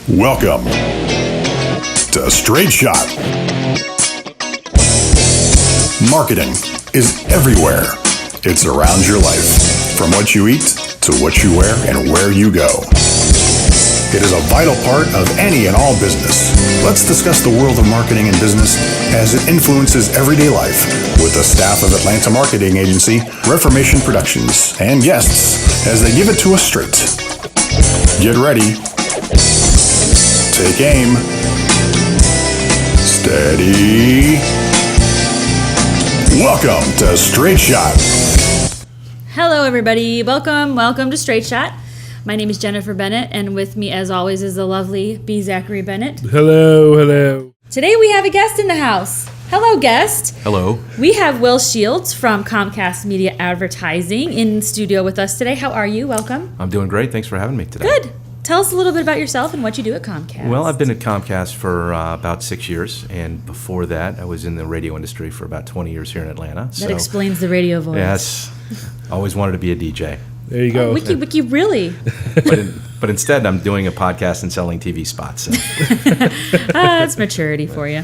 Welcome to Straight Shot. Marketing is everywhere. It's around your life, from what you eat to what you wear and where you go. It is a vital part of any and all business. Let's discuss the world of marketing and business as it influences everyday life with the staff of Atlanta marketing agency Reformation Productions and guests as they give it to us straight. Get ready. Take aim. Steady. Welcome to Straight Shot. Hello, everybody. Welcome to Straight Shot. My name is Jennifer Bennett, and with me, as always, is the lovely B. Zachary Bennett. Hello. Today, we have a guest in the house. Hello, guest. Hello. We have Will Shields from Comcast Media Advertising in studio with us today. How are you? Welcome. I'm doing great. Thanks for having me today. Good. Tell us a little bit about yourself and what you do at Comcast. Well, I've been at Comcast for about 6 years, and before that, I was in the radio industry for about 20 years here in Atlanta. That explains the radio voice. Yes. Always wanted to be a DJ. There you go. Oh, wiki, really? But instead, I'm doing a podcast and selling TV spots. So. That's maturity for you.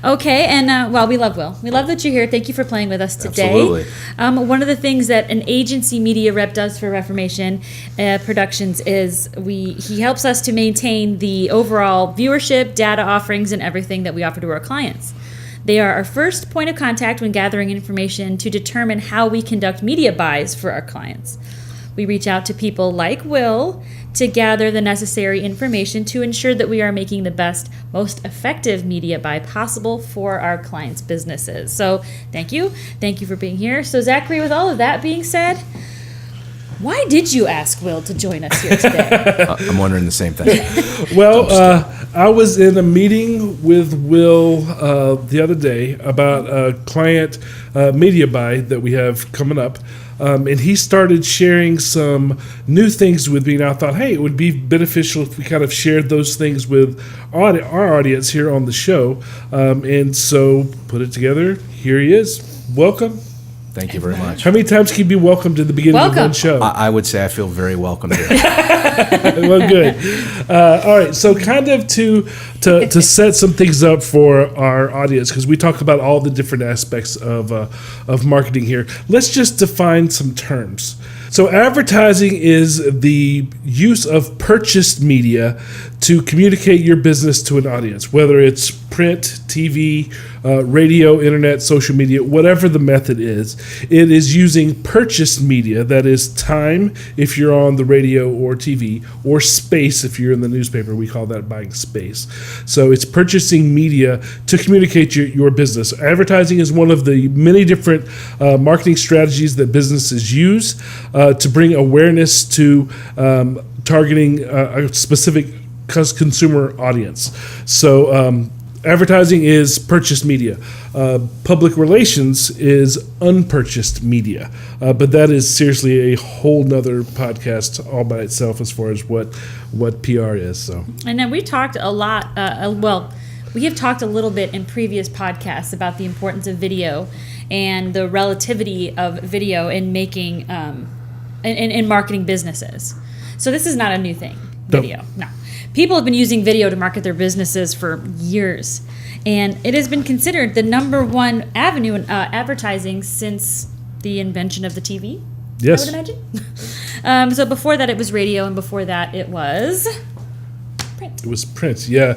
Okay, and we love Will. We love that you're here. Thank you for playing with us today. Absolutely. One of the things that an agency media rep does for Reformation Productions is he helps us to maintain the overall viewership, data offerings, and everything that we offer to our clients. They are our first point of contact when gathering information to determine how we conduct media buys for our clients. We reach out to people like Will to gather the necessary information to ensure that we are making the best, most effective media buy possible for our clients' businesses. So thank you. Thank you for being here. So Zachary, with all of that being said, why did you ask Will to join us here today? I'm wondering the same thing. Well, I was in a meeting with Will the other day about a client media buy that we have coming up. And he started sharing some new things with me, and I thought, hey, it would be beneficial if we kind of shared those things with our audience here on the show. And so put it together. Here he is. Welcome. Thank you very much. How many times can you be welcomed in the beginning of one show? I would say I feel very welcome here. Well, good. All right, so kind of to set some things up for our audience, because we talk about all the different aspects of marketing here. Let's just define some terms. So advertising is the use of purchased media to communicate your business to an audience, whether it's print, TV, radio, internet, social media, whatever the method is. It is using purchased media, that is time if you're on the radio or TV, or space if you're in the newspaper. We call that buying space. So it's purchasing media to communicate your business. Advertising is one of the many different marketing strategies that businesses use to bring awareness to targeting a specific consumer audience. So advertising is purchased media. Public relations is unpurchased media. But that is seriously a whole nother podcast all by itself as far as what PR is. So. And then we talked a lot, we have talked a little bit in previous podcasts about the importance of video and the relativity of video in making, in marketing businesses. So this is not a new thing, video. No. People have been using video to market their businesses for years, and it has been considered the number one avenue in advertising since the invention of the TV. Yes. I would imagine. So before that, it was radio, and before that, it was print. It was print, yeah.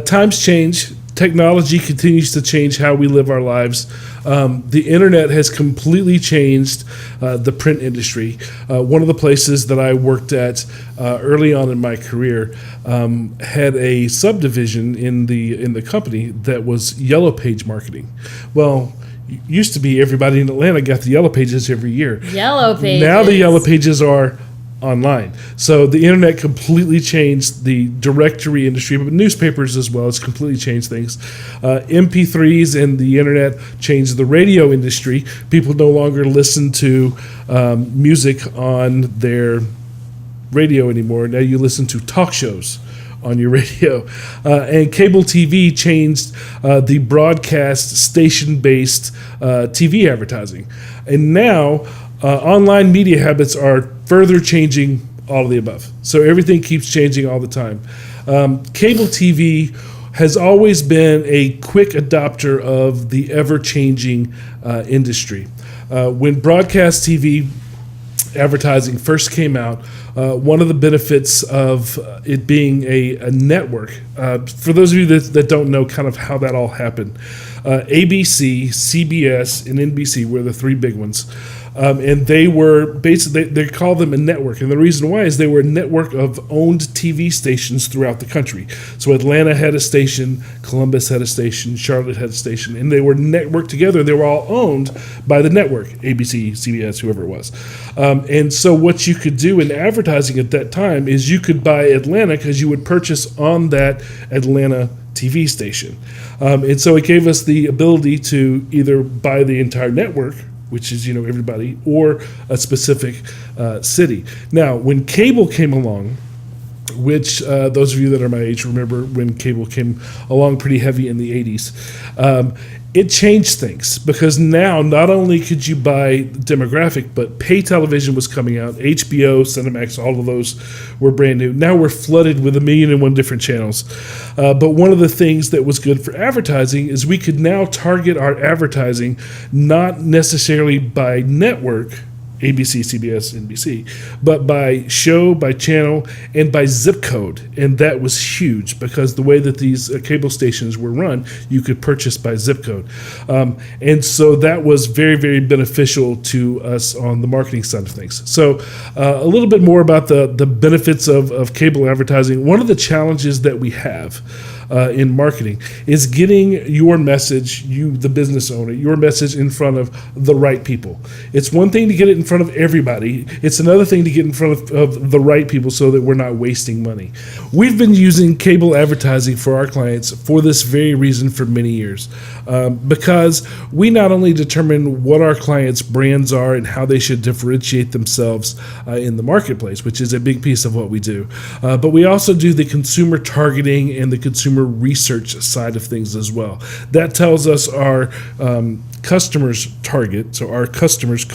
Times change. Technology continues to change how we live our lives. The internet has completely changed the print industry. One of the places that I worked at early on in my career had a subdivision in the company that was yellow page marketing. Well, used to be everybody in Atlanta got the yellow pages every year. Yellow pages. Now the yellow pages are online. So the internet completely changed the directory industry, but newspapers as well. It's completely changed things. MP3s and the internet changed the radio industry. People no longer listen to music on their radio anymore. Now you listen to talk shows on your radio. And cable TV changed the broadcast station-based TV advertising. And now online media habits are further changing all of the above. So everything keeps changing all the time. Cable TV has always been a quick adopter of the ever-changing industry. When broadcast TV advertising first came out, one of the benefits of it being a network, for those of you that don't know kind of how that all happened, ABC, CBS, and NBC were the three big ones. And they were basically, they call them a network. And the reason why is they were a network of owned TV stations throughout the country. So Atlanta had a station, Columbus had a station, Charlotte had a station, and they were networked together. They were all owned by the network, ABC, CBS, whoever it was. And so what you could do in advertising at that time is you could buy Atlanta because you would purchase on that Atlanta TV station. And so it gave us the ability to either buy the entire network, which is, everybody, or a specific city. Now, when cable came along, which those of you that are my age remember when cable came along pretty heavy in the 80s, it changed things because now not only could you buy demographic, but pay television was coming out. HBO, Cinemax, all of those were brand new. Now we're flooded with 1,000,001 different channels. But one of the things that was good for advertising is we could now target our advertising not necessarily by network, ABC, CBS, NBC, but by show, by channel, and by zip code. And that was huge because the way that these cable stations were run, you could purchase by zip code. And so that was very, very beneficial to us on the marketing side of things. So a little bit more about the benefits of cable advertising. One of the challenges that we have in marketing is getting your message, you, the business owner, your message in front of the right people. It's one thing to get it in front of everybody. It's another thing to get in front of the right people so that we're not wasting money. We've been using cable advertising for our clients for this very reason for many years, because we not only determine what our clients' brands are and how they should differentiate themselves in the marketplace, which is a big piece of what we do, but we also do the consumer targeting and the consumer research side of things as well. That tells us our customers' target, so our customers.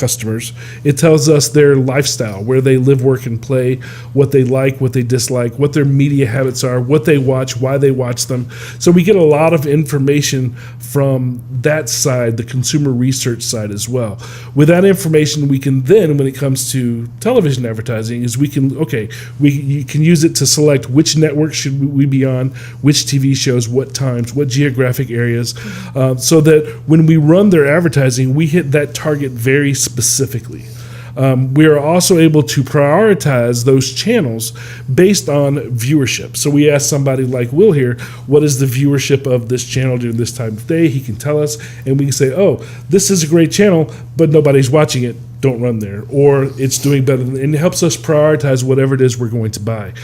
It tells us their lifestyle, where they live, work, and play, what they like, what they dislike, what their media habits are, what they watch, why they watch them. So we get a lot of information from that side, the consumer research side as well. With that information, we can then, when it comes to television advertising, is you can use it to select which network should we be on, which TV shows, what times, what geographic areas, so that when we run their advertising, we hit that target very specifically. We are also able to prioritize those channels based on viewership. So we ask somebody like Will here, what is the viewership of this channel during this time of day? He can tell us, and we can say, oh, this is a great channel, but nobody's watching it. Don't run there. Or it's doing better, and it helps us prioritize whatever it is we're going to buy.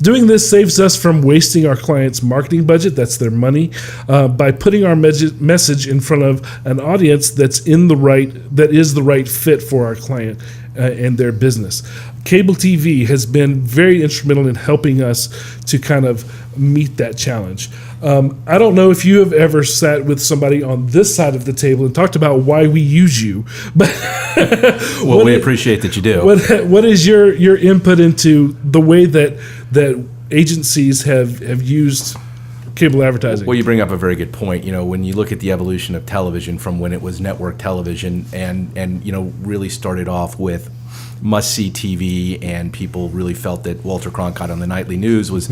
Doing this saves us from wasting our clients' marketing budget, that's their money, by putting our message in front of an audience that is the right fit for our client and their business. Cable TV has been very instrumental in helping us to kind of meet that challenge. I don't know if you have ever sat with somebody on this side of the table and talked about why we use you, but well, we appreciate that you do. What is your input into the way that agencies have used cable advertising? Well, you bring up a very good point. When you look at the evolution of television from when it was network television and really started off with must-see TV, and people really felt that Walter Cronkite on the nightly news was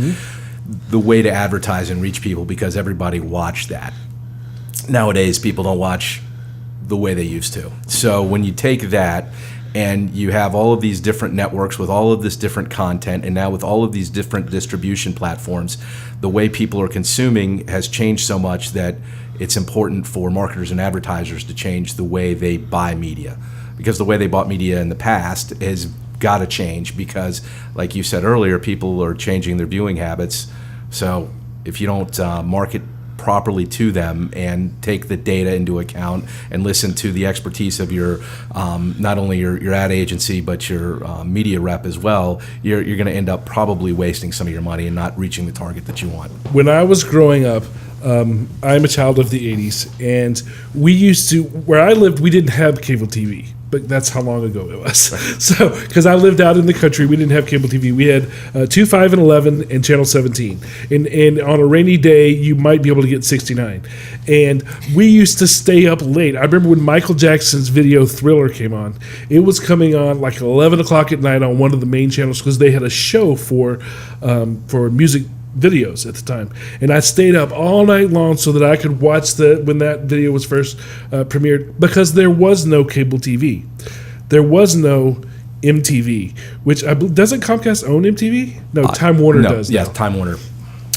the way to advertise and reach people because everybody watched that. Nowadays, people don't watch the way they used to. So when you take that and you have all of these different networks with all of this different content, and now with all of these different distribution platforms, the way people are consuming has changed so much that it's important for marketers and advertisers to change the way they buy media. Because the way they bought media in the past has got to change because, like you said earlier, people are changing their viewing habits. So if you don't market properly to them and take the data into account and listen to the expertise of your not only your ad agency but your media rep as well, you're going to end up probably wasting some of your money and not reaching the target that you want. When I was growing up, I'm a child of the 80s, and we used to, where I lived, we didn't have cable TV. But that's how long ago it was. So, because I lived out in the country, we didn't have cable TV. We had 2, 5, and 11 and Channel 17. And on a rainy day, you might be able to get 69. And we used to stay up late. I remember when Michael Jackson's video Thriller came on. It was coming on like 11 o'clock at night on one of the main channels because they had a show for music videos at the time, and I stayed up all night long so that I could watch when that video was first premiered, because there was no cable TV, there was no MTV, which doesn't Comcast own MTV? No, Time Warner does. Yeah, now. Time Warner.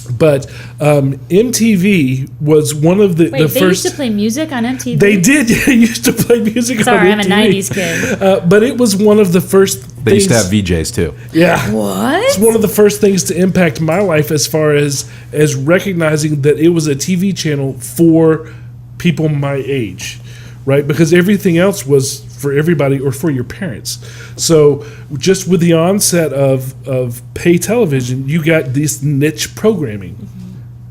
But MTV was one of the Wait, the they first. used to play music on MTV? They did. They used to play music. Sorry, on I'm MTV. a 90s kid. But it was one of the first. They used to have VJs too. Yeah. What? It's one of the first things to impact my life as far as recognizing that it was a TV channel for people my age, right? Because everything else was for everybody or for your parents. So just with the onset of pay television, you got this niche programming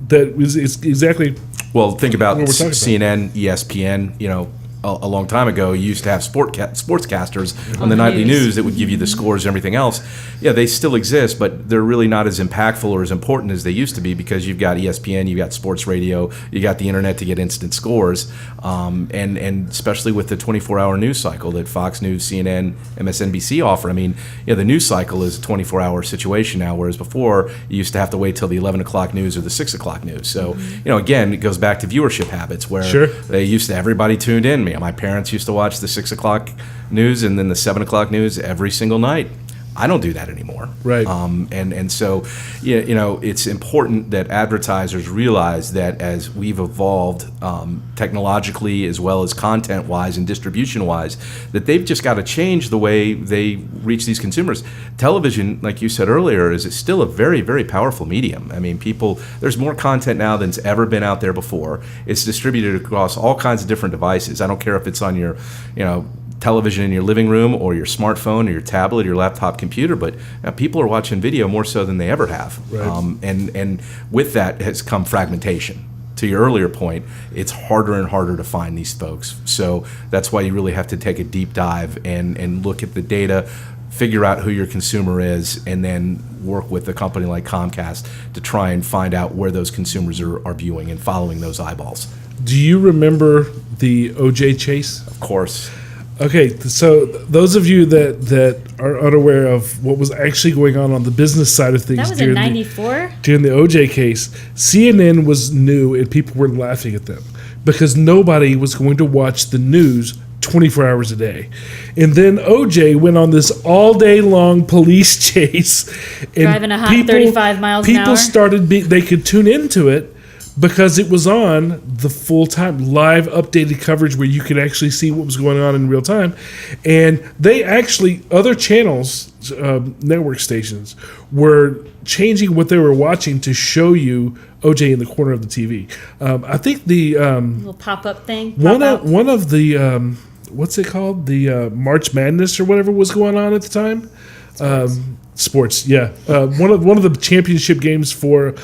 that is exactly. Well, think about what we're talking CNN, ESPN, a long time ago, you used to have sportscasters on the nightly news that would give you the scores and everything else. Yeah, they still exist, but they're really not as impactful or as important as they used to be, because you've got ESPN, you've got sports radio, you got the internet to get instant scores, and especially with the 24-hour news cycle that Fox News, CNN, MSNBC offer. I mean, the news cycle is a 24-hour situation now, whereas before you used to have to wait till the 11 o'clock news or the 6 o'clock news. So, again, it goes back to viewership habits, where they used to, everybody tuned in. My parents used to watch the 6 o'clock news and then the 7 o'clock news every single night. I don't do that anymore. Right. And so, it's important that advertisers realize that as we've evolved technologically as well as content-wise and distribution-wise, that they've just got to change the way they reach these consumers. Television, like you said earlier, is still a very, very powerful medium. I mean, there's more content now than's ever been out there before. It's distributed across all kinds of different devices. I don't care if it's on your, television in your living room or your smartphone or your tablet or your laptop computer, but people are watching video more so than they ever have. Right. And with that has come fragmentation. To your earlier point, it's harder and harder to find these folks. So that's why you really have to take a deep dive and look at the data, figure out who your consumer is, and then work with a company like Comcast to try and find out where those consumers are viewing and following those eyeballs. Do you remember the OJ chase? Of course. Okay, so those of you that are unaware of what was actually going on the business side of things That was in 94? during the OJ case, CNN was new and people were laughing at them because nobody was going to watch the news 24 hours a day. And then OJ went on this all-day long police chase. And Driving 35 miles an hour? People started, they could tune into it because it was on the full-time live updated coverage where you could actually see what was going on in real time. And they actually, other channels, network stations, were changing what they were watching to show you OJ in the corner of the TV. I think the Little pop-up thing? one of the what's it called? The March Madness or whatever was going on at the time. Sports, yeah. One of the championship games for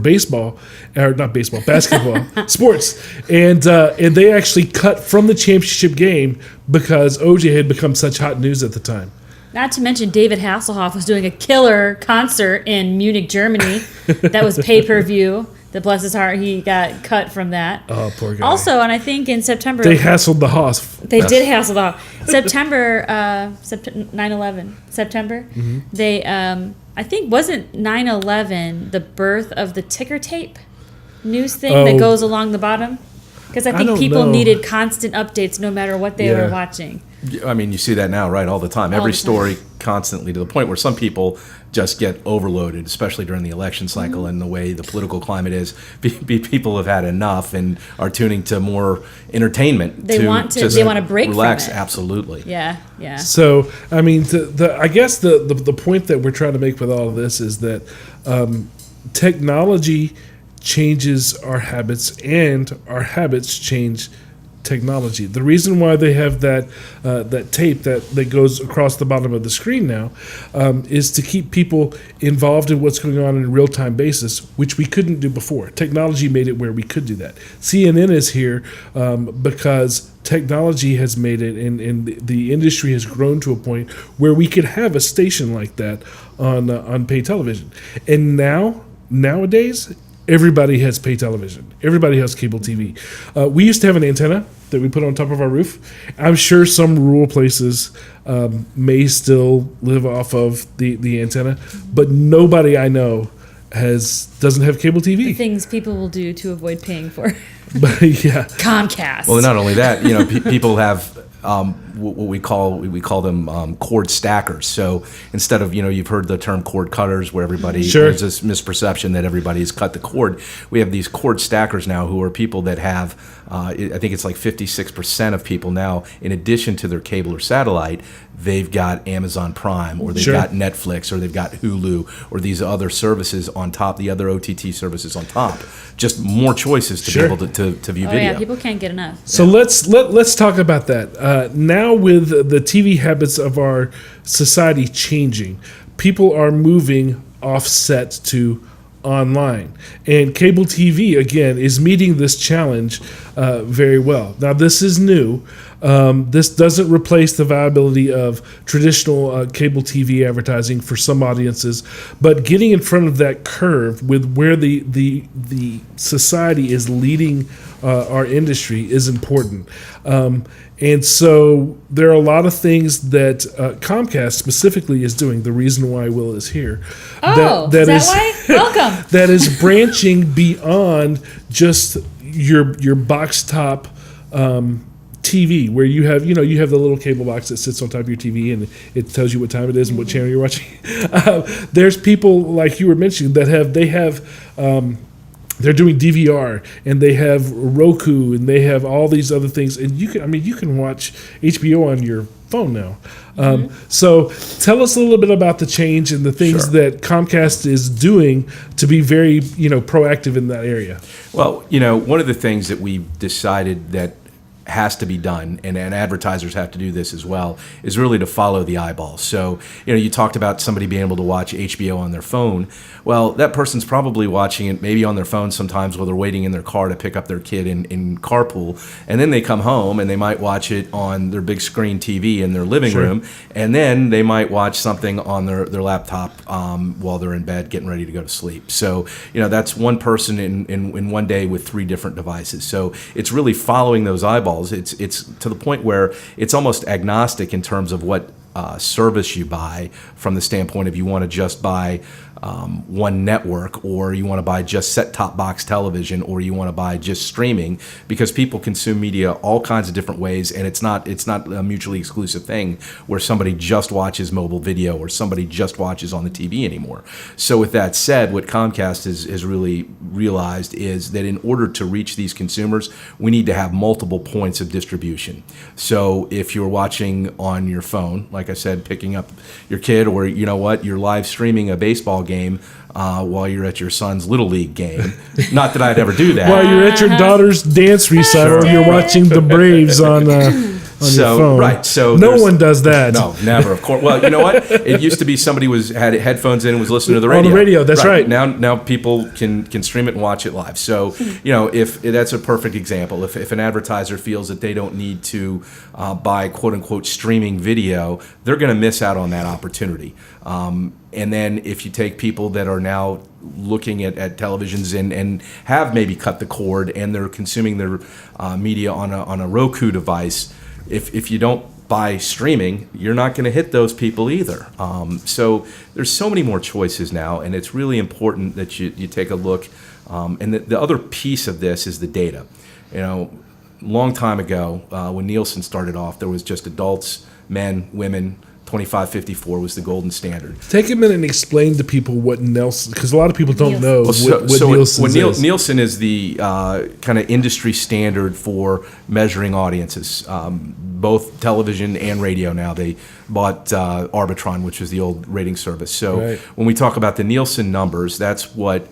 baseball, or not baseball, basketball, sports, and they actually cut from the championship game because OJ had become such hot news at the time. Not to mention David Hasselhoff was doing a killer concert in Munich, Germany. That was pay-per-view. That, bless his heart, he got cut from that. Oh, poor guy. Also, and I think in September... They hassled the Hoss. They did hassle the Hoss. September, 9/11, September, they, I think, wasn't 9/11 the birth of the ticker tape news thing that goes along the bottom? Because I think don't people know. needed constant updates no matter what they were Yeah. watching. I mean, you see that now, right, all the time. Every the time. story constantly, to the point where some people just get overloaded, especially during the election cycle and the way the political climate is. People have had enough and are tuning to more entertainment. They want to break from relax. it. Absolutely. Yeah, yeah. So, I mean, I guess the point that we're trying to make with all of this is that technology changes our habits, and our habits change technology. The reason why they have that tape that goes across the bottom of the screen now is to keep people involved in what's going on in a real-time basis, which we couldn't do before. Technology made it where we could do that. CNN is here because technology has made it, and the industry has grown to a point where we could have a station like that on pay television. And nowadays, everybody has pay television. Everybody has cable TV. We used to have an antenna that we put on top of our roof. I'm sure some rural places may still live off of the antenna, but nobody I know doesn't have cable TV. The things people will do to avoid paying for. But yeah, Comcast. Well, not only that, people have what we call them cord stackers. So instead of you've heard the term cord cutters, where everybody there's this misperception that everybody's cut the cord. We have these cord stackers now, who are people that have I think it's like 56% of people now, in addition to their cable or satellite, they've got Amazon Prime, or they've got Netflix, or they've got Hulu, or these other services on top, the other OTT services on top. Just more choices to be able to view video. Yeah, people can't get enough. So let's talk about that. Now, with the TV habits of our society changing, people are moving offset to online, and cable TV again is meeting this challenge very well. Now, this is new. This doesn't replace the viability of traditional cable TV advertising for some audiences, but getting in front of that curve with where the society is leading our industry is important. And so there are a lot of things that Comcast specifically is doing. The reason why Will is here. Oh, is that why? Welcome. That is branching beyond just your box top TV, where you have the little cable box that sits on top of your TV and it tells you what time it is and what channel you're watching. There's people like you were mentioning that they're doing DVR, and they have Roku, and they have all these other things, and you can watch HBO on your phone now. So tell us a little bit about the change and the things that Comcast is doing to be very proactive in that area. Well, one of the things that we decided that has to be done, and advertisers have to do this as well, is really to follow the eyeballs. So, you talked about somebody being able to watch HBO on their phone. Well, that person's probably watching it maybe on their phone sometimes while they're waiting in their car to pick up their kid in carpool, and then they come home and they might watch it on their big screen TV in their living room, and then they might watch something on their laptop while they're in bed getting ready to go to sleep. So, that's one person in one day with 3 different devices. So it's really following those eyeballs. It's to the point where it's almost agnostic in terms of what service you buy, from the standpoint of you want to just buy one network, or you want to buy just set-top box television, or you want to buy just streaming, because people consume media all kinds of different ways, and it's not a mutually exclusive thing where somebody just watches mobile video or somebody just watches on the TV anymore. So with that said, what Comcast has really realized is that in order to reach these consumers, we need to have multiple points of distribution. So if you're watching on your phone, like I said, picking up your kid, or you're live streaming a baseball game while you're at your son's Little League game. Not that I'd ever do that. While you're at your daughter's dance recital, you're watching the Braves on your phone. Right. So no one does that. No, never. Of course. Well, you know what? It used to be somebody had headphones in and was listening to the radio. On the radio, that's right. Now people can stream it and watch it live. So if that's a perfect example. If an advertiser feels that they don't need to buy quote unquote streaming video, they're going to miss out on that opportunity. And then if you take people that are now looking at televisions and have maybe cut the cord and they're consuming their media on a Roku device, if you don't buy streaming, you're not going to hit those people either. So there's so many more choices now, and it's really important that you take a look. And the other piece of this is the data. Long time ago, when Nielsen started off, there was just adults, men, women. 25-54 was the golden standard. Take a minute and explain to people what Nielsen, because a lot of people don't know what Nielsen is. Nielsen is the kind of industry standard for measuring audiences, both television and radio now. They bought Arbitron, which was the old rating service. So when we talk about the Nielsen numbers, that's what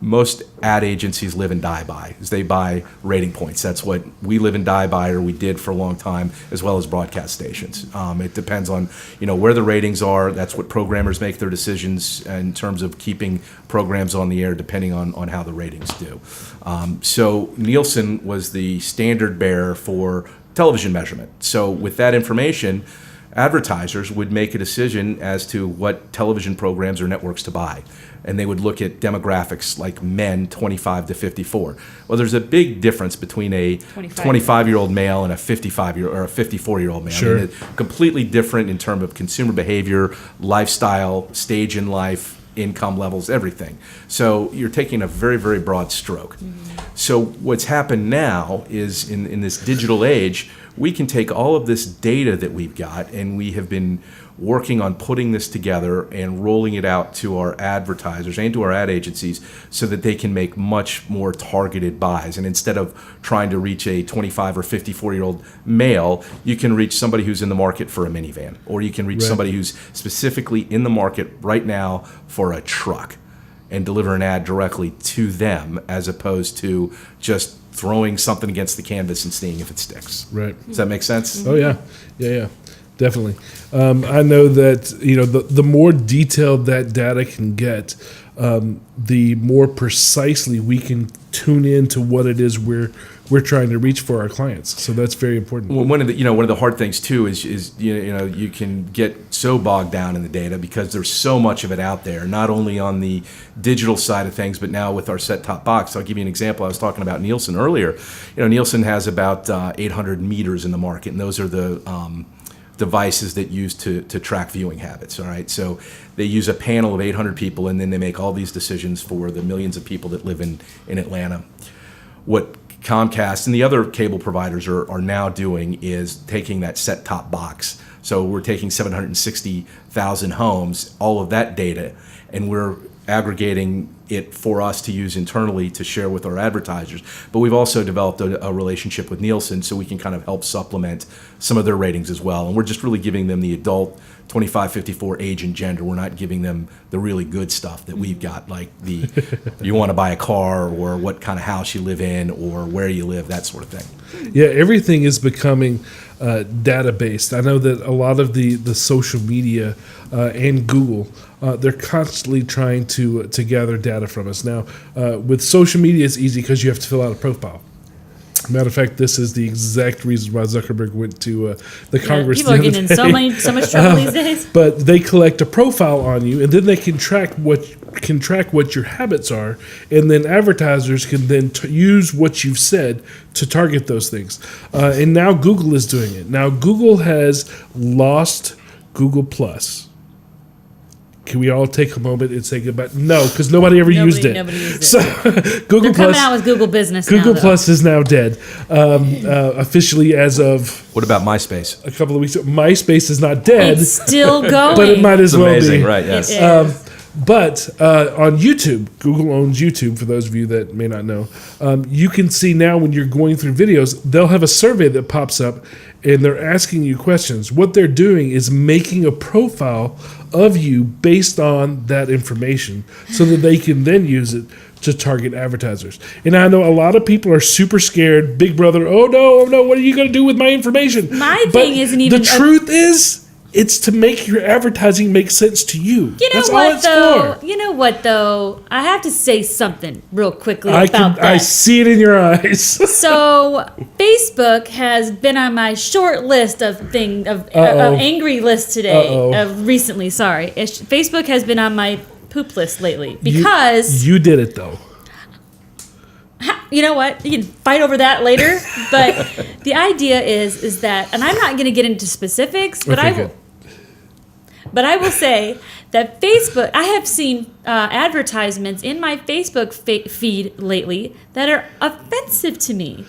most ad agencies live and die by, is they buy rating points. That's what we live and die by, or we did for a long time, as well as broadcast stations. It depends on, where the ratings are. That's what programmers make their decisions in terms of keeping programs on the air, depending on how the ratings do. So Nielsen was the standard bearer for television measurement. So with that information, advertisers would make a decision as to what television programs or networks to buy. And they would look at demographics like men 25 to 54. Well, there's a big difference between a 25-year-old male and a 55-year or a 54-year-old male. Sure. I mean, completely different in terms of consumer behavior, lifestyle, stage in life, income levels, everything. So you're taking a very, very broad stroke. So what's happened now is in this digital age, we can take all of this data that we've got, and we have been working on putting this together and rolling it out to our advertisers and to our ad agencies so that they can make much more targeted buys. And instead of trying to reach a 25 or 54-year-old male, you can reach somebody who's in the market for a minivan, or you can reach somebody who's specifically in the market right now for a truck, and deliver an ad directly to them, as opposed to just throwing something against the canvas and seeing if it sticks. Right. Does that make sense? Oh yeah, definitely. I know that the more detailed that data can get, the more precisely we can tune in to what it is we're trying to reach for our clients. So that's very important. Well, one of the hard things too is you can get so bogged down in the data because there's so much of it out there, not only on the digital side of things, but now with our set-top box. I'll give you an example. I was talking about Nielsen earlier. Nielsen has about 800 meters in the market, and those are the devices that use to track viewing habits. All right, so they use a panel of 800 people, and then they make all these decisions for the millions of people that live in Atlanta. What Comcast and the other cable providers are now doing is taking that set-top box. So we're taking 760,000 homes, all of that data, and we're aggregating it for us to use internally to share with our advertisers. But we've also developed a relationship with Nielsen so we can kind of help supplement some of their ratings as well. And we're just really giving them the adult 25-54 age and gender. We're not giving them the really good stuff that we've got, like the you want to buy a car, or what kind of house you live in, or where you live, that sort of thing. Yeah, everything is becoming data-based. I know that a lot of the social media and Google, they're constantly trying to gather data from us. Now, with social media, it's easy because you have to fill out a profile. Matter of fact, this is the exact reason why Zuckerberg went to the Congress. People are getting in so much trouble these days. But they collect a profile on you, and then they can track what your habits are, and then advertisers can then use what you've said to target those things. And now Google is doing it. Now Google has lost Google Plus. Can we all take a moment and say goodbye? No, because nobody ever used it. Nobody used it. So Google They're Plus, coming out with Google Business Google now, Plus is now dead, officially as of What about MySpace? a couple of weeks ago. MySpace is not dead, It's still going. but it might as It's well amazing, be. right? Yes. It is. But on YouTube, Google owns YouTube, for those of you that may not know. You can see now when you're going through videos, they'll have a survey that pops up, and they're asking you questions. What they're doing is making a profile of you based on that information so that they can then use it to target advertisers. And I know a lot of people are super scared. Big brother, oh no, what are you going to do with my information? My thing isn't even The truth is, it's to make your advertising make sense to you. You know That's what, all it's though? for. You know what, though? I have to say something real quickly about that. I see it in your eyes. So Facebook has been on my short list of angry list today. Recently, sorry. Facebook has been on my poop list lately because you did it though. you know what? You can fight over that later. But the idea is that, and I'm not going to get into specifics, but Okay, But I will say that Facebook, I have seen advertisements in my Facebook feed lately that are offensive to me.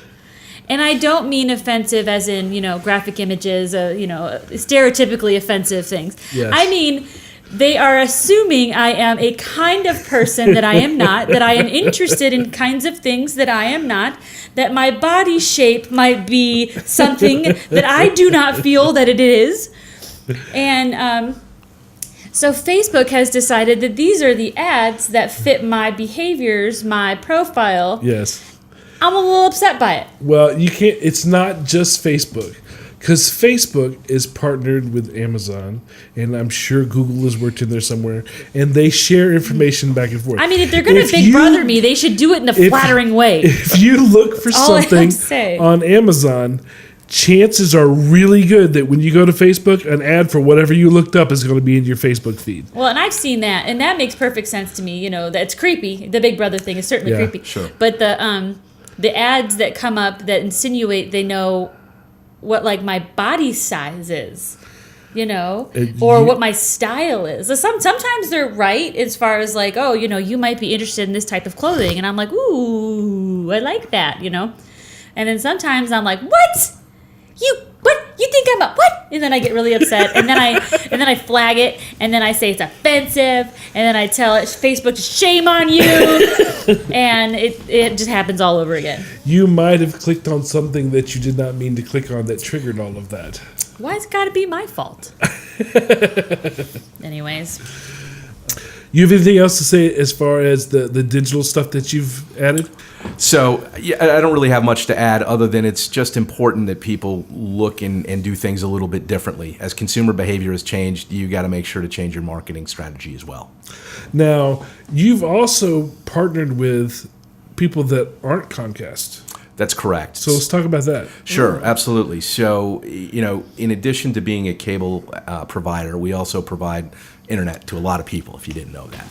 And I don't mean offensive as in, graphic images, stereotypically offensive things. Yes. I mean, they are assuming I am a kind of person that I am not, that I am interested in kinds of things that I am not, that my body shape might be something that I do not feel that it is. And So Facebook has decided that these are the ads that fit my behaviors, my profile. Yes. I'm a little upset by it. Well, you can't. It's not just Facebook, because Facebook is partnered with Amazon, and I'm sure Google has worked in there somewhere, and they share information back and forth. I mean, if they're going to Big Brother me, they should do it in a flattering way. If you look for all I have something to say. on Amazon, chances are really good that when you go to Facebook, an ad for whatever you looked up is going to be in your Facebook feed. Well, and I've seen that, and that makes perfect sense to me. You know, that's creepy. The Big Brother thing is certainly Yeah, creepy. sure. But the ads that come up that insinuate they know what like my body size is, you know, or what my style is. So sometimes they're right as far as like, oh, you know, you might be interested in this type of clothing, and I'm like, ooh, I like that, you know. And then sometimes I'm like, what? You think I'm a what? And then I get really upset, and then I flag it, and then I say it's offensive, and then I tell it Facebook to shame on you, and it just happens all over again. You might have clicked on something that you did not mean to click on that triggered all of that. Why it's got to be my fault? Anyways. You have anything else to say as far as the digital stuff that you've added? So yeah, I don't really have much to add other than it's just important that people look and do things a little bit differently. As consumer behavior has changed, you got to make sure to change your marketing strategy as well. Now, you've also partnered with people that aren't Comcast. That's correct. So let's talk about that. Sure, absolutely. So, you know, in addition to being a cable provider, we also provide internet to a lot of people, if you didn't know that,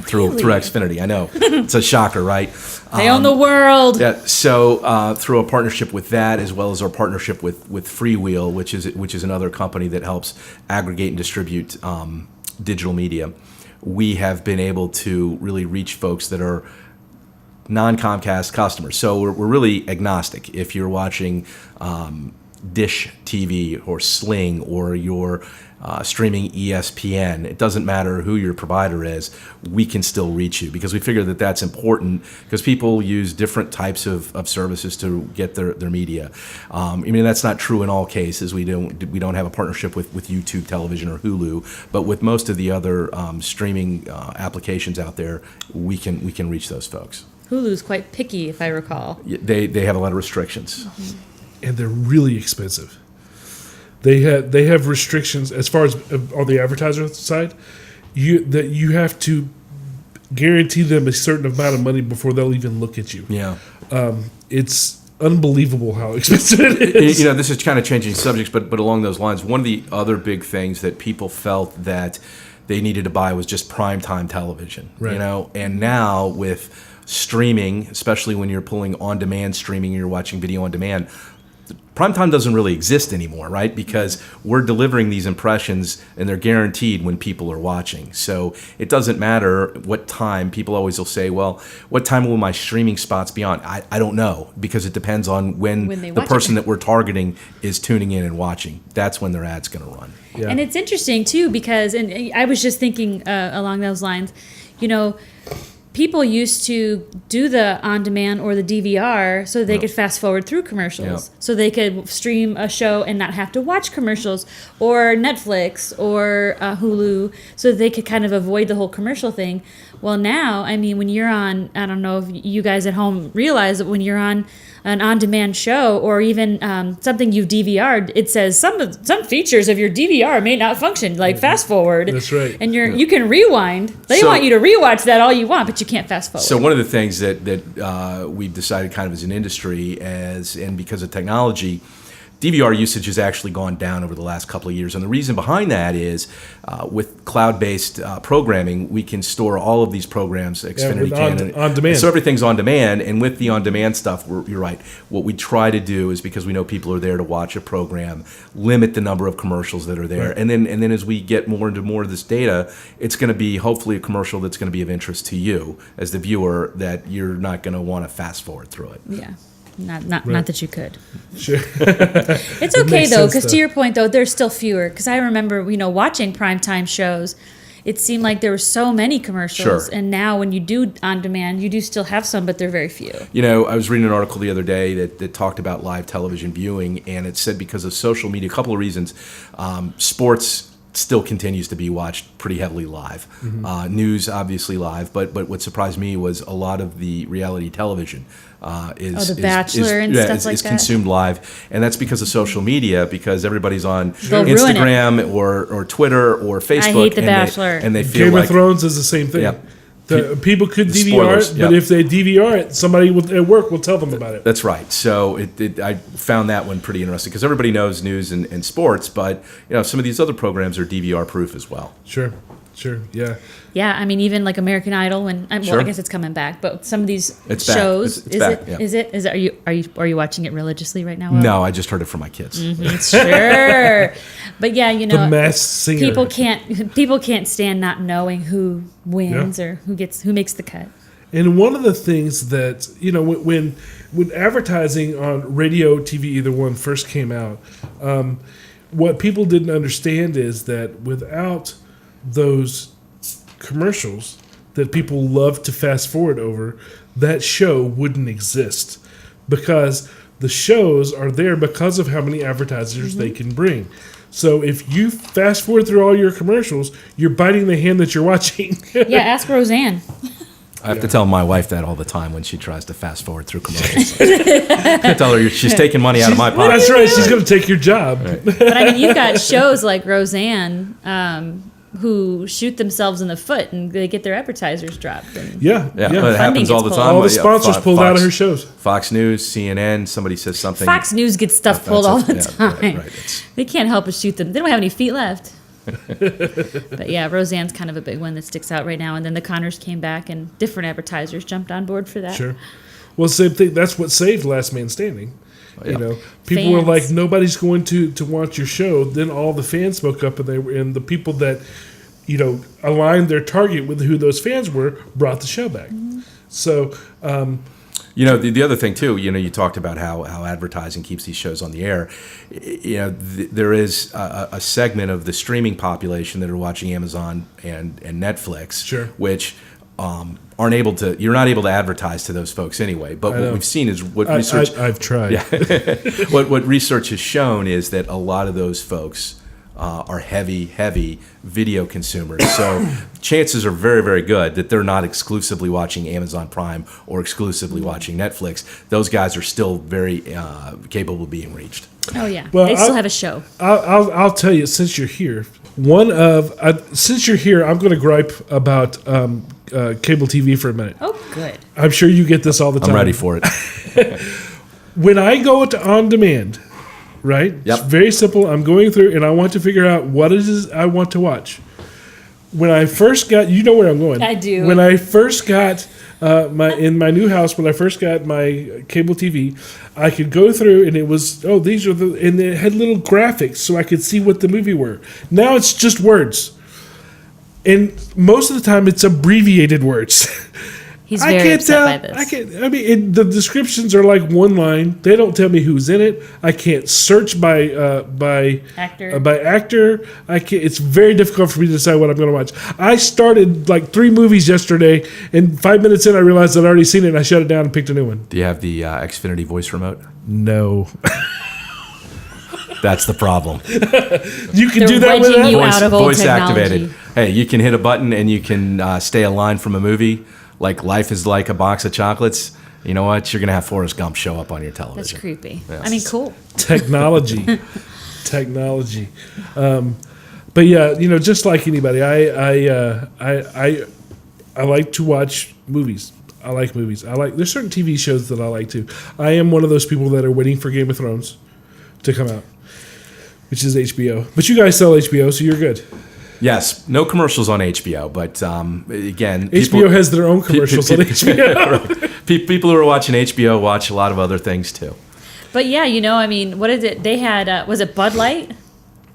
through Xfinity. I know. It's a shocker, right? They own the world. Yeah. So through a partnership with that, as well as our partnership with Freewheel, which is another company that helps aggregate and distribute digital media, we have been able to really reach folks that are non-Comcast customers. So we're really agnostic. If you're watching Dish TV or Sling or you're streaming ESPN, it doesn't matter who your provider is, we can still reach you, because we figure that that's important because people use different types of services to get their media. I mean, that's not true in all cases. We don't have a partnership with YouTube Television or Hulu, but with most of the other streaming applications out there, we can reach those folks. Hulu's quite picky, if I recall. They have a lot of restrictions. And they're really expensive. They have restrictions as far as on the advertiser side. You have to guarantee them a certain amount of money before they'll even look at you. Yeah. It's unbelievable how expensive it is. You know, this is kind of changing subjects, but along those lines, one of the other big things that people felt that they needed to buy was just primetime television. Right. You know, and now with streaming, especially when you're pulling on-demand streaming and you're watching video on demand, primetime doesn't really exist anymore, right? Because we're delivering these impressions and they're guaranteed when people are watching. So it doesn't matter what time. People always will say, well, what time will my streaming spots be on? I don't know, because it depends on when the person that we're targeting is tuning in and watching. That's when their ad's going to run. Yeah. And it's interesting, too, because, and I was just thinking along those lines, you know, people used to do the on-demand or the DVR so they could fast forward through commercials. So they could stream a show and not have to watch commercials, or Netflix or Hulu, so they could kind of avoid the whole commercial thing. Well, now, I mean, when you're on, I don't know if you guys at home realize that when you're on an on-demand show or even something you've DVR'd, it says some features of your DVR may not function, like fast forward. That's right. And you can rewind. They want you to rewatch that all you want, but you can't fast forward. So one of the things that we've decided kind of as an industry, and because of technology, DVR usage has actually gone down over the last couple of years. And the reason behind that is with cloud-based programming, we can store all of these programs, Xfinity can. On demand. So everything's on demand. And with the on-demand stuff, you're right. What we try to do is, because we know people are there to watch a program, limit the number of commercials that are there. Right. And then as we get more into more of this data, it's going to be hopefully a commercial that's going to be of interest to you as the viewer, that you're not going to want to fast forward through it. Yeah. Not that you could. Sure. It's okay though, because to your point though, there's still fewer. Because I remember, watching primetime shows, it seemed like there were so many commercials. Sure. And now when you do on demand, you do still have some, but they're very few. I was reading an article the other day that talked about live television viewing, and it said because of social media, a couple of reasons, sports still continues to be watched pretty heavily live. News, obviously live, but what surprised me was a lot of the reality television is The Bachelor and stuff like is that? consumed live, and that's because of social media, because everybody's on They'll ruin it. Instagram or Twitter or Facebook. I hate The and Bachelor. and they feel Game like of Thrones is the same thing. Yeah. People could The DVR spoilers, it, but yeah. if they DVR it, somebody at work will tell them about it. That's right. So I found that one pretty interesting because everybody knows news and sports, but some of these other programs are DVR proof as well. Sure, yeah. Yeah, I mean, even like American Idol, well, Sure. I guess it's coming back, but some of these It's back. shows, It's back, yeah. is it? Are you watching it religiously right now? Will? No, I just heard it from my kids. Sure, but yeah, The Masked Singer. people can't stand not knowing who wins or who makes the cut. And one of the things that when advertising on radio, TV, either one first came out, what people didn't understand is that without those commercials that people love to fast forward over, that show wouldn't exist, because the shows are there because of how many advertisers they can bring. So if you fast forward through all your commercials, you're biting the hand that you're watching. Yeah, ask Roseanne. I have to tell my wife that all the time when she tries to fast forward through commercials. I tell her she's taking money out of my pocket. That's right. She's going to take your job. But I mean, you've got shows like Roseanne who shoot themselves in the foot and they get their advertisers dropped. And Yeah. But it happens gets all the pulled. time. All the sponsors pulled out of her shows. Fox News, CNN, somebody says something. Fox News gets stuff pulled all the time. Right. They can't help but shoot them. They don't have any feet left. But yeah, Roseanne's kind of a big one that sticks out right now. And then the Connors came back and different advertisers jumped on board for that. Sure. Well, same thing. That's what saved Last Man Standing. Yeah. People were Fans. like, nobody's going to watch your show. Then all the fans spoke up, and the people that aligned their target with who those fans were brought the show back. So. The other thing too, you talked about how advertising keeps these shows on the air. There is a segment of the streaming population that are watching Amazon and Netflix, Sure. which aren't able to. You're not able to advertise to those folks anyway. But what we've seen is what research. I've tried. What research has shown is that a lot of those folks are heavy video consumers. So chances are very, very good that they're not exclusively watching Amazon Prime or exclusively watching Netflix. Those guys are still very capable of being reached. Oh yeah, Well, they still have a show. I'll tell you, since you're here, since you're here, I'm going to gripe about cable TV for a minute. Oh, good. I'm sure you get this all the time. I'm ready for it. When I go to on demand, right? Yep. It's very simple. I'm going through and I want to figure out what it is I want to watch. When I first got, you know where I'm going. I do. When I first got in my new house, when I first got my cable TV, I could go through and it was, these are and it had little graphics so I could see what the movie were. Now it's just words. And most of the time it's abbreviated words. He's very upset by this. The descriptions are like one line. They don't tell me who's in it. I can't search by Actor. By actor. I can't. It's very difficult for me to decide what I'm going to watch. I started like 3 movies yesterday, and 5 minutes in, I realized I'd already seen it, and I shut it down and picked a new one. Do you have the Xfinity voice remote? No. That's the problem. You can They're do that with wedging that. you out of old Voice technology. activated. Hey, you can hit a button and you can stay a line from a movie. Like Life is Like a Box of Chocolates. You know what? You're going to have Forrest Gump show up on your television. That's creepy. Yes. I mean, cool. Technology. But yeah, just like anybody, I like to watch movies. I like movies. There's certain TV shows that I like too. I am one of those people that are waiting for Game of Thrones to come out, which is HBO. But you guys sell HBO, so you're good. Yes, no commercials on HBO, but again, HBO has their own commercials on HBO. Right. People who are watching HBO watch a lot of other things too. But yeah, I mean, what is it? They had, was it Bud Light?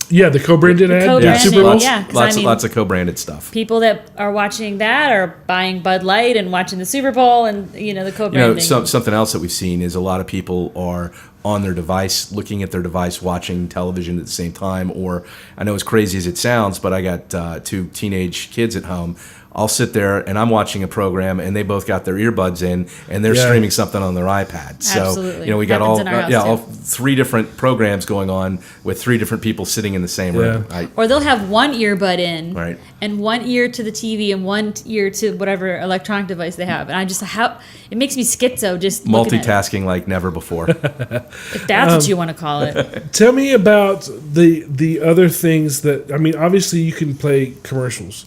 Yeah, the co-branded ad. co-branded, Super Bowl. yeah. 'cause Lots of co-branded stuff. People that are watching that are buying Bud Light and watching the Super Bowl and, the co-branding. Something else that we've seen is a lot of people are on their device, looking at their device, watching television at the same time. Or I know as crazy as it sounds, but I got 2 teenage kids at home. I'll sit there and I'm watching a program, and they both got their earbuds in, and they're streaming something on their iPad. So Absolutely. we got Happens in our house, all too. 3 different programs going on with 3 different people sitting in the same room. Or they'll have one earbud in, Right. and one ear to the TV, and one ear to whatever electronic device they have. And I just it makes me schizo just looking at it. Multitasking like never before. If that's what you want to call it. Tell me about the other things that, I mean, obviously you can play commercials,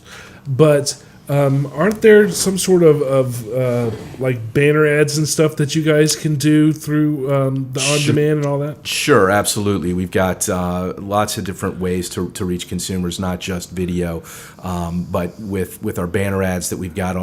but aren't there some sort of like banner ads and stuff that you guys can do through the on-demand and all that? Sure, absolutely. We've got lots of different ways to reach consumers, not just video, but with our banner ads that we've got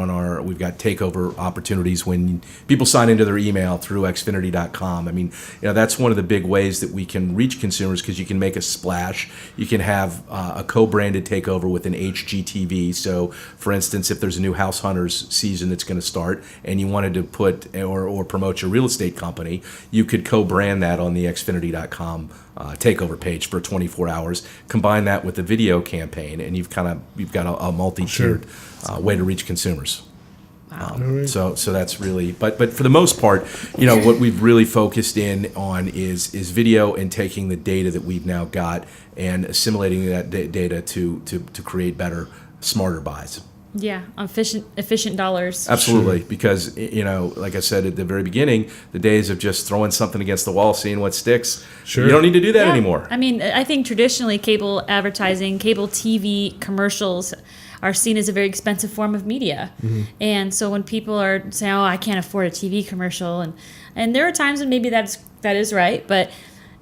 we've got takeover opportunities when people sign into their email through xfinity.com. I mean, that's one of the big ways that we can reach consumers, because you can make a splash. You can have a co-branded takeover with an HGTV. So, for instance, if there's a new House Hunters season that's going to start and you wanted to put or promote your real estate company, you could co-brand that on the xfinity.com takeover page for 24 hours. Combine that with the video campaign, and you've got a multi-tiered way to reach consumers. Wow. So that's really, but for the most part, what we've really focused in on is video, and taking the data that we've now got and assimilating that data to create better, smarter buys. Yeah, on efficient dollars. Absolutely, because like I said at the very beginning, the days of just throwing something against the wall, seeing what sticks. You don't need to do that anymore. I mean, I think traditionally cable advertising, cable TV commercials are seen as a very expensive form of media. Mm-hmm. And so when people are saying, "Oh, I can't afford a TV commercial," and there are times when maybe that is right, but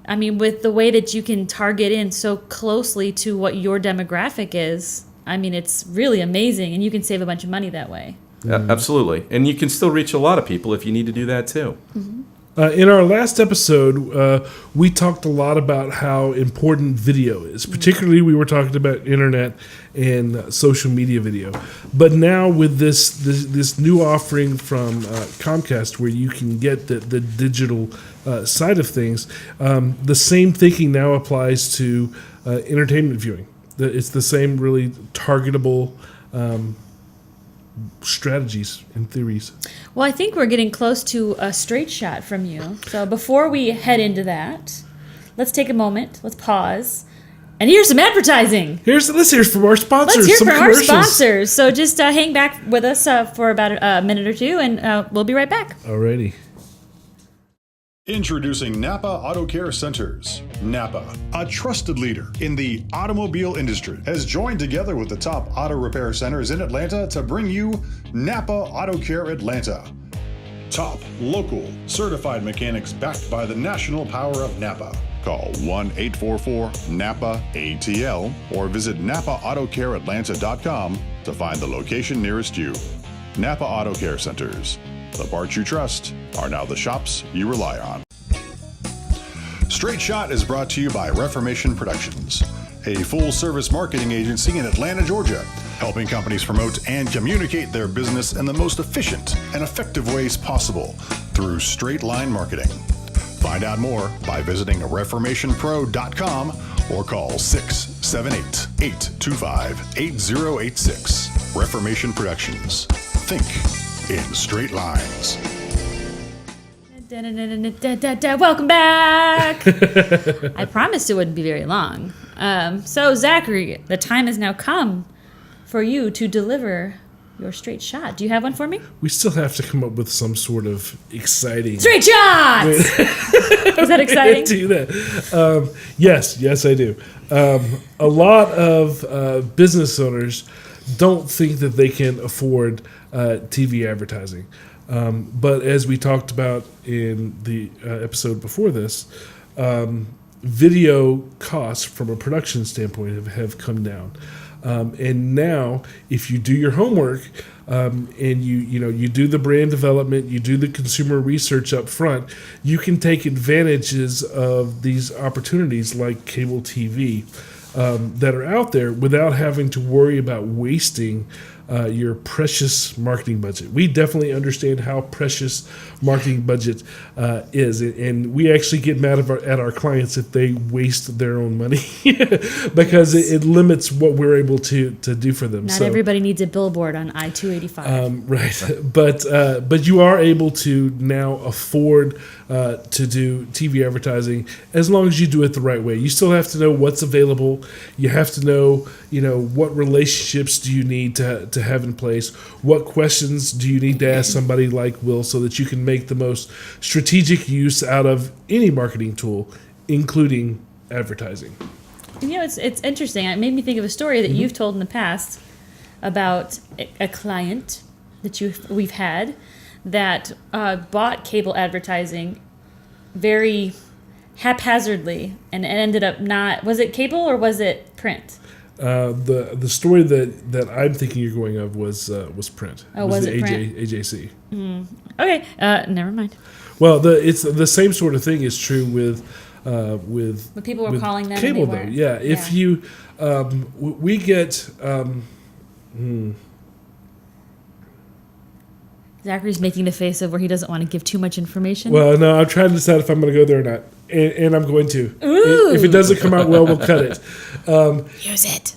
I mean, with the way that you can target in so closely to what your demographic is, I mean, it's really amazing, and you can save a bunch of money that way. Absolutely. And you can still reach a lot of people if you need to do that too. Mm-hmm. In our last episode, we talked a lot about how important video is. Particularly, we were talking about internet and social media video. But now with this new offering from Comcast, where you can get the digital side of things, the same thinking now applies to entertainment viewing. It's the same really targetable strategies and theories. Well, I think we're getting close to a straight shot from you. So before we head into that, let's take a moment. Let's pause. And here's some advertising. Let's hear from our sponsors. Let's hear some from commercials. our sponsors. So just hang back with us for about a minute or two, and we'll be right back. Alrighty. Introducing Napa Auto Care Centers. Napa, a trusted leader in the automobile industry, has joined together with the top auto repair centers in Atlanta to bring you Napa Auto Care Atlanta. Top, local, certified mechanics backed by the national power of Napa. Call 1-844-NAPA-ATL or visit NapaAutoCareAtlanta.com to find the location nearest you. Napa Auto Care Centers. The parts you trust are now the shops you rely on. Straight Shot is brought to you by Reformation Productions, a full-service marketing agency in Atlanta, Georgia, helping companies promote and communicate their business in the most efficient and effective ways possible through straight-line marketing. Find out more by visiting reformationpro.com or call 678-825-8086. Reformation Productions. Think in straight lines. Welcome back. I promised it wouldn't be very long. So, Zachary, the time has now come for you to deliver your straight shot. Do you have one for me? We still have to come up with some sort of exciting... Straight shot! Is that exciting? Do that. Yes, I do. A lot of business owners don't think that they can afford TV advertising. But as we talked about in the episode before this, video costs from a production standpoint have come down. And now, if you do your homework and you do the brand development, you do the consumer research up front, you can take advantages of these opportunities like cable TV that are out there without having to worry about wasting your precious marketing budget. We definitely understand how precious marketing budget is, and we actually get mad at our clients if they waste their own money because it limits what we're able to do for them. Not everybody needs a billboard on I-285. Right. But you are able to now afford to do TV advertising as long as you do it the right way. You still have to know what's available. You have to know, what relationships do you need to have in place? What questions do you need to ask somebody like Will so that you can make the most strategic use out of any marketing tool, including advertising? It's interesting. It made me think of a story that you've told in the past about a client that we've had that bought cable advertising very haphazardly and it ended up not. Was it cable or was it print? The story that I'm thinking you're going of was print. Oh, was it the print? AJC. Okay, never mind. Well, it's the same sort of thing is true with When people were calling them, cable and they though. weren't. Yeah, if you we get. Zachary's making the face of where he doesn't want to give too much information. Well, no, I'm trying to decide if I'm going to go there or not, and I'm going to. Ooh. If it doesn't come out well, we'll cut it. Use it.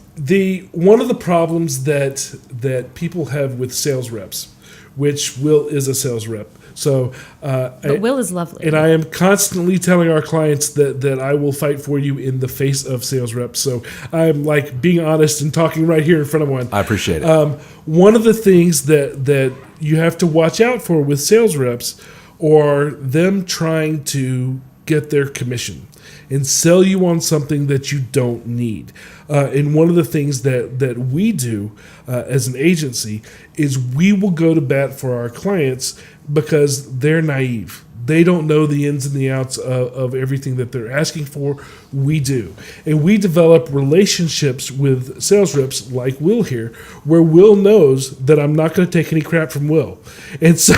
One of the problems that people have with sales reps, which Will is a sales rep. So, But Will is lovely. and I am constantly telling our clients that I will fight for you in the face of sales reps. So I'm like being honest and talking right here in front of one. I appreciate it. One of the things that you have to watch out for with sales reps are them trying to get their commission and sell you on something that you don't need. And one of the things that we do as an agency is we will go to bat for our clients because they're naive. They don't know the ins and the outs of everything that they're asking for. We do. And we develop relationships with sales reps like Will here, where Will knows that I'm not going to take any crap from Will. And so...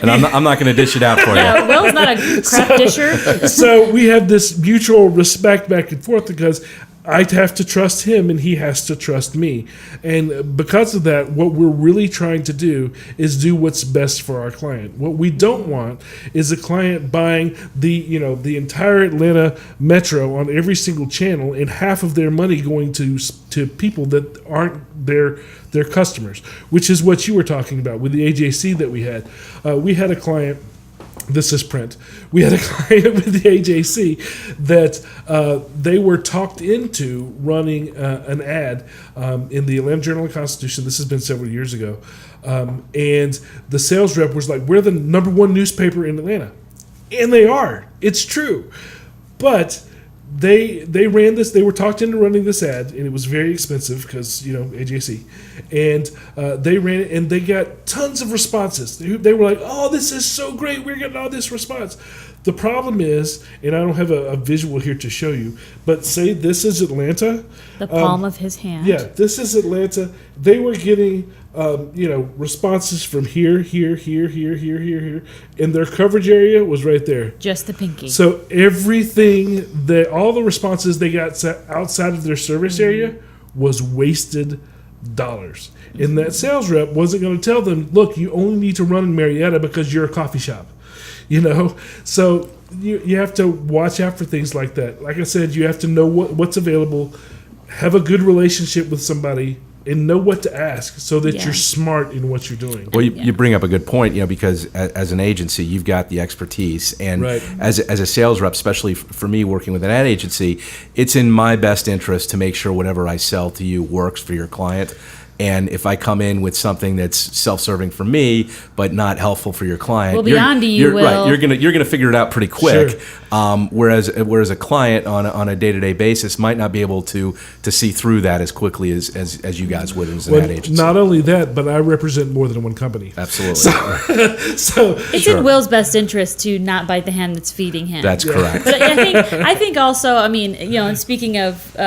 and I'm not going to dish it out for you. Yeah, Will's not a crap disher. So we have this mutual respect back and forth because I have to trust him and he has to trust me. And because of that, what we're really trying to do is do what's best for our client. What we don't want is a client buying the entire Atlanta metro on every single channel and half of their money going to people that aren't their customers, which is what you were talking about with the AJC that we had. We had a client. This is print. We had a client with the AJC that they were talked into running an ad in the Atlanta Journal-Constitution. This has been several years ago. And the sales rep was like, we're the number one newspaper in Atlanta. And they are. It's true. But they ran this. They were talked into running this ad, and it was very expensive because AJC, and they ran it, and they got tons of responses. They were like, "Oh, this is so great! We're getting all this response." The problem is, and I don't have a visual here to show you, but say this is Atlanta. The palm of his hand. Yeah, this is Atlanta. They were getting, responses from here, and their coverage area was right there. Just the pinky. So all the responses they got outside of their service area was wasted dollars. And that sales rep wasn't going to tell them, look, you only need to run in Marietta because you're a coffee shop. So you have to watch out for things like that. Like I said, you have to know what's available, have a good relationship with somebody, and know what to ask so that you're smart in what you're doing. Well, you bring up a good point, because as an agency, you've got the expertise. And right. as a sales rep, especially for me working with an ad agency, it's in my best interest to make sure whatever I sell to you works for your client. And if I come in with something that's self-serving for me, but not helpful for your client, we'll be on to you, Will. Right, you're gonna figure it out pretty quick. Sure. Whereas a client on a day-to-day basis might not be able to see through that as quickly as you guys would as an ad agency. Not only that, but I represent more than one company. Absolutely. So it's in Will's best interest to not bite the hand that's feeding him. That's correct. But I think also, and speaking of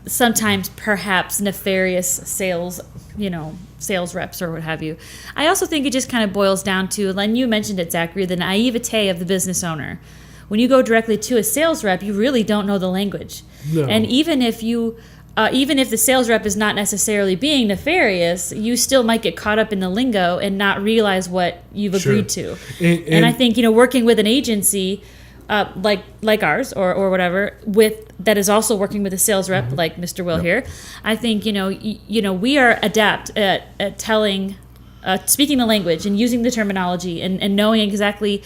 sometimes perhaps nefarious sales reps or what have you, I also think it just kind of boils down to, and you mentioned it, Zachary, the naivete of the business owner. When you go directly to a sales rep, you really don't know the language. No. And even if you even if the sales rep is not necessarily being nefarious, you still might get caught up in the lingo and not realize what you've agreed to. And I think, working with an agency like ours or whatever that is also working with a sales rep like Mr. Will here, I think, we are adept at telling, speaking the language and using the terminology and knowing exactly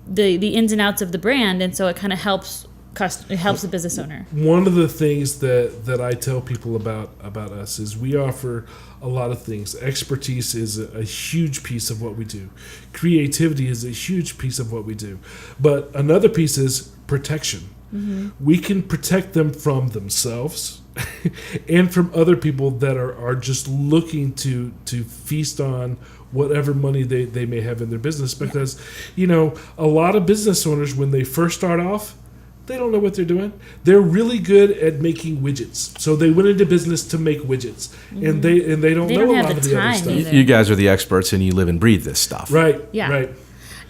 the ins and outs of the brand. And so it kind of helps the business owner. One of the things that I tell people about us is we offer a lot of things. Expertise is a huge piece of what we do. Creativity is a huge piece of what we do. But another piece is protection. We can protect them from themselves and from other people that are just looking to feast on whatever money they may have in their business. Because, a lot of business owners, when they first start off, they don't know what they're doing. They're really good at making widgets. So they went into business to make widgets. And they don't know a lot of the other stuff. either. You guys are the experts and you live and breathe this stuff. Right. Yeah. Right.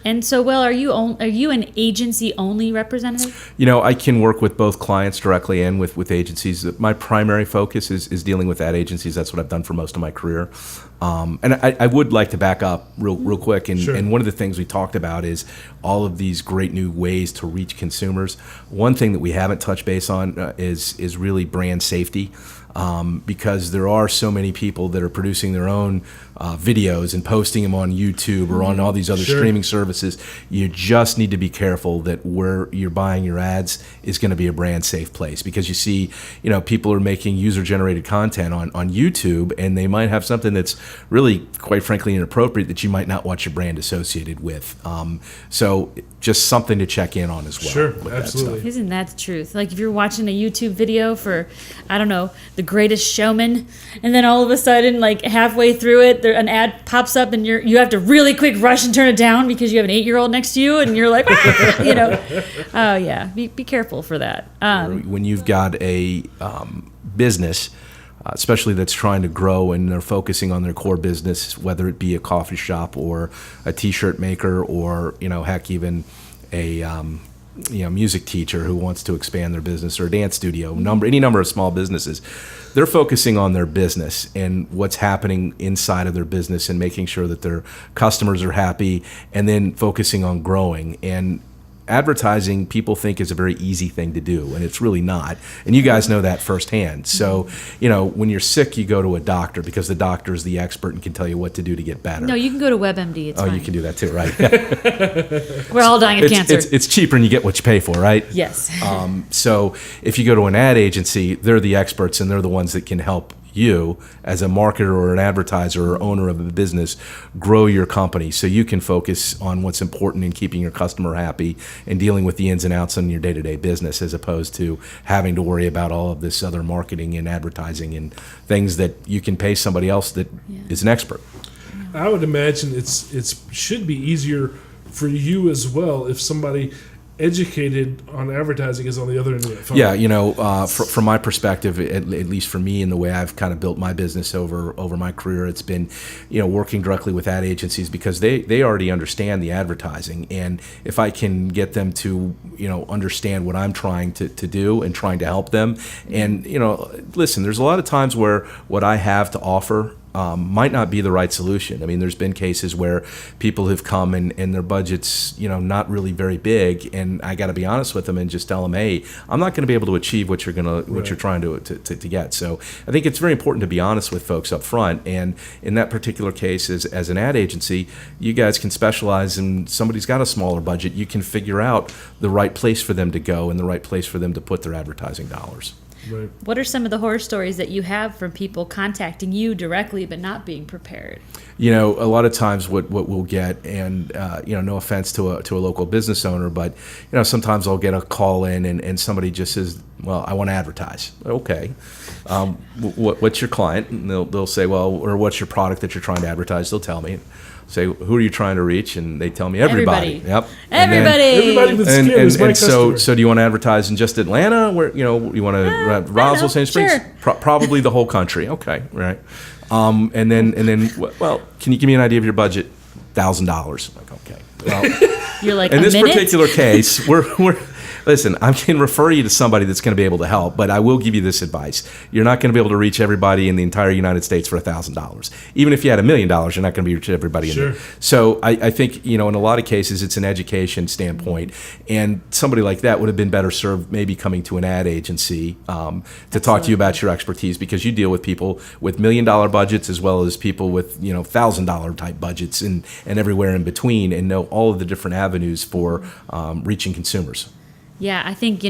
And so, Will, are you an agency-only representative? I can work with both clients directly and with agencies. My primary focus is dealing with ad agencies. That's what I've done for most of my career. And I would like to back up real quick. And one of the things we talked about is all of these great new ways to reach consumers. One thing that we haven't touched base on is really brand safety. Because there are so many people that are producing their own videos and posting them on YouTube or on all these other streaming services. You just need to be careful that where you're buying your ads is going to be a brand safe place, because you see, people are making user-generated content on YouTube, and they might have something that's really, quite frankly, inappropriate that you might not want your brand associated with. So just something to check in on as well. Sure, with absolutely. That stuff. Isn't that the truth? Like if you're watching a YouTube video for, I don't know, The Greatest Showman, and then all of a sudden, like halfway through it, an ad pops up, and you have to really quick rush and turn it down because you have an 8-year-old next to you, and you're like, oh yeah, be careful for that. When you've got a business, especially that's trying to grow and they're focusing on their core business, whether it be a coffee shop or a T-shirt maker or heck, even a music teacher who wants to expand their business, or a dance studio, any number of small businesses, they're focusing on their business and what's happening inside of their business and making sure that their customers are happy, and then focusing on growing. And advertising, people think, is a very easy thing to do, and it's really not. And you guys know that firsthand. So, when you're sick, you go to a doctor because the doctor is the expert and can tell you what to do to get better. No, you can go to WebMD. It's fine. You can do that too, right? We're all dying of cancer. It's cheaper and you get what you pay for, right? Yes. So if you go to an ad agency, they're the experts and they're the ones that can help you as a marketer or an advertiser or owner of a business grow your company so you can focus on what's important in keeping your customer happy and dealing with the ins and outs in your day-to-day business, as opposed to having to worry about all of this other marketing and advertising and things that you can pay somebody else that is an expert. I would imagine it should be easier for you as well if somebody educated on advertising is on the other end of that phone. Yeah, from my perspective, at least for me and the way I've kind of built my business over my career, it's been, working directly with ad agencies because they already understand the advertising. And if I can get them to, understand what I'm trying to do and trying to help them. And, listen, there's a lot of times where what I have to offer might not be the right solution. I mean, there's been cases where people have come and their budget's, not really very big, and I got to be honest with them and just tell them, hey, I'm not going to be able to achieve what you're trying to get. So I think it's very important to be honest with folks up front. And in that particular case, as an ad agency, you guys can specialize, and somebody's got a smaller budget. You can figure out the right place for them to go and the right place for them to put their advertising dollars. Right. What are some of the horror stories that you have from people contacting you directly but not being prepared? A lot of times what we'll get, and no offense to a local business owner, but sometimes I'll get a call in and somebody just says, well, I want to advertise. Okay. What's your client? And they'll say, well, or what's your product that you're trying to advertise? They'll tell me. Say, who are you trying to reach? And they tell me everybody. Yep. Everybody with skin is my customer. So do you want to advertise in just Atlanta? Where you want to Roswell, Sand Springs? Sure. Probably the whole country. Okay, right. And then well, can you give me an idea of your budget? $1,000. Like, okay. Well, You're like, in a this minute? particular case, we're Listen, I can refer you to somebody that's going to be able to help, but I will give you this advice. You're not going to be able to reach everybody in the entire United States for $1,000. Even if you had $1 million, you're not going to be reaching everybody in there. So I think, in a lot of cases, it's an education standpoint, and somebody like that would have been better served maybe coming to an ad agency to talk to you about your expertise, because you deal with people with $1 million budgets as well as people with, $1,000 type budgets and everywhere in between, and know all of the different avenues for reaching consumers. Yeah, I think,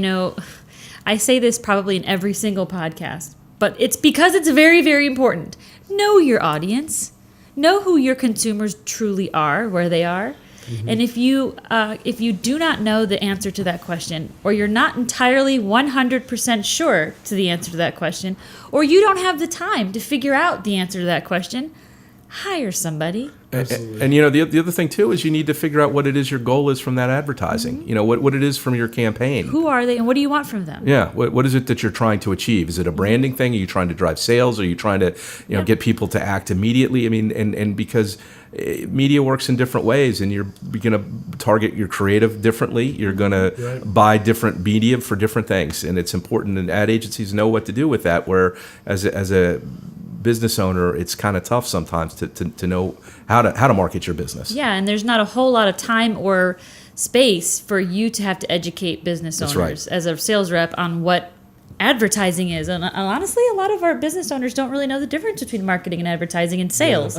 I say this probably in every single podcast, but it's because it's very, very important. Know your audience. Know who your consumers truly are, where they are. Mm-hmm. And if you do not know the answer to that question, or you're not entirely 100% sure to the answer to that question, or you don't have the time to figure out the answer to that question, hire somebody. Absolutely. And the other thing too is you need to figure out what it is your goal is from that advertising. Mm-hmm. What it is from your campaign. Who are they and what do you want from them? Yeah. What is it that you're trying to achieve? Is it a branding thing? Are you trying to drive sales? Are you trying to get people to act immediately? I mean, and because media works in different ways, and you're going to target your creative differently. You're going to buy different media for different things, and it's important that ad agencies know what to do with that. Where as a business owner, it's kind of tough sometimes to know how to market your business. Yeah, and there's not a whole lot of time or space for you to have to educate business owners as a sales rep on what advertising is. And honestly, a lot of our business owners don't really know the difference between marketing and advertising and sales.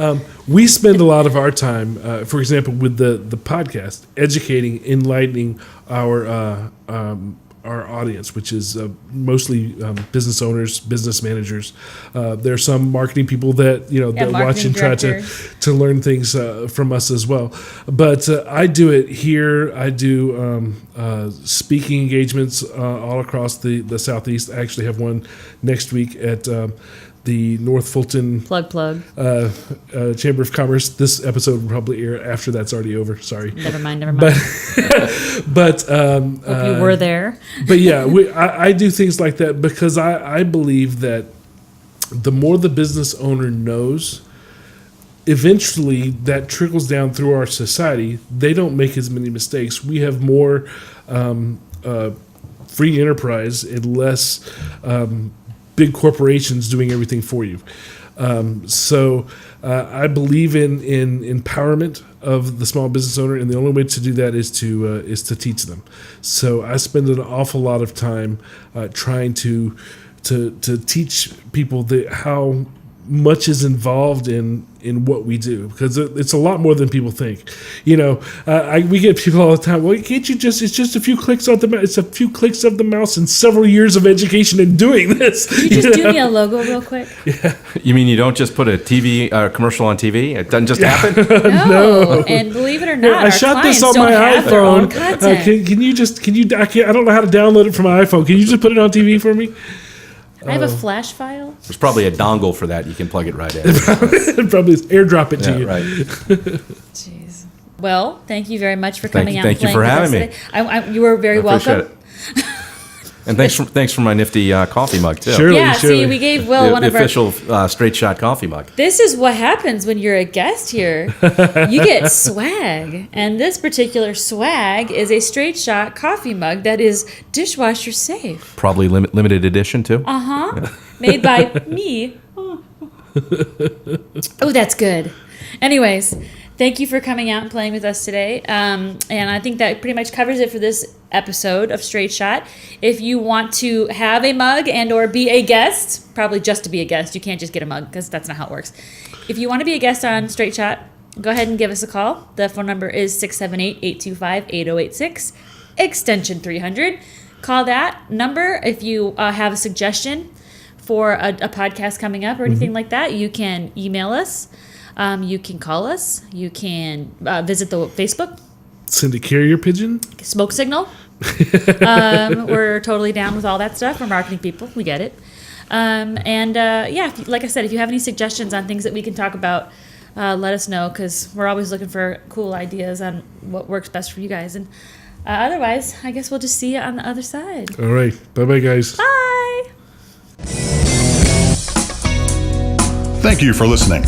We spend a lot of our time, for example, with the podcast, educating, enlightening our audience, which is mostly business owners, business managers. There are some marketing people that that watch and try to learn things from us as well. But I do it here. I do speaking engagements all across the Southeast. I actually have one next week at the North Fulton plug Chamber of Commerce. This episode will probably air after that's already over. Sorry. Never mind. But hope you were there. But yeah, I do things like that because I believe that the more the business owner knows, eventually that trickles down through our society. They don't make as many mistakes. We have more free enterprise and less big corporations doing everything for you. So I believe in empowerment of the small business owner, and the only way to do that is to teach them. So I spend an awful lot of time trying to teach people how much is involved in what we do, because it's a lot more than people think. We get people all the time, well, can't you just, it's just a few clicks of the mouse. It's a few clicks of the mouse and several years of education in doing this. Can you just do me a logo real quick? Yeah. You mean you don't just put a TV commercial on TV? It doesn't just happen? No. And believe it or not, I shot this on my iPhone. I don't know how to download it from my iPhone. Can you just put it on TV for me? I have a flash file. There's probably a dongle for that. You can plug it right in. Probably airdrop it to you. Right. Jeez. Well, thank you very much for coming out. Thank you for having me. You were very welcome. And thanks for my nifty coffee mug too. Surely. See, we gave Will one of our official Straight Shot coffee mug. This is what happens when you're a guest here. You get swag, and this particular swag is a Straight Shot coffee mug that is dishwasher safe. Probably limited edition too. Yeah. Made by me. Oh, that's good. Anyways. Thank you for coming out and playing with us today. And I think that pretty much covers it for this episode of Straight Shot. If you want to have a mug and or be a guest, probably just to be a guest, you can't just get a mug because that's not how it works. If you want to be a guest on Straight Shot, go ahead and give us a call. The phone number is 678-825-8086, extension 300. Call that number if you have a suggestion for a podcast coming up or anything like that. You can email us. You can call us. You can visit the Facebook. Send a carrier pigeon. Smoke signal. We're totally down with all that stuff. We're marketing people. We get it. Like I said, if you have any suggestions on things that we can talk about, let us know, because we're always looking for cool ideas on what works best for you guys. And otherwise, I guess we'll just see you on the other side. All right. Bye-bye, guys. Bye. Thank you for listening.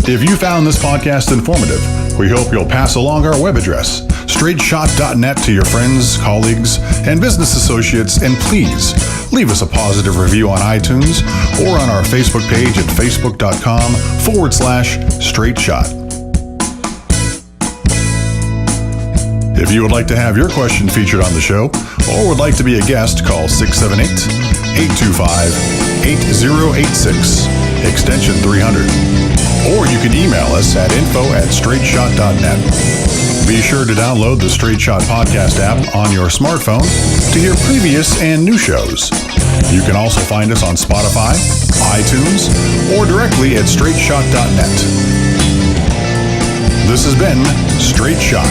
If you found this podcast informative, we hope you'll pass along our web address, straightshot.net to your friends, colleagues, and business associates, and please leave us a positive review on iTunes or on our Facebook page at facebook.com/straightshot. If you would like to have your question featured on the show or would like to be a guest, call 678-825-8086, extension 300. Or you can email us at info@straightshot.net. Be sure to download the Straight Shot podcast app on your smartphone to hear previous and new shows. You can also find us on Spotify, iTunes, or directly at straightshot.net. This has been Straight Shot.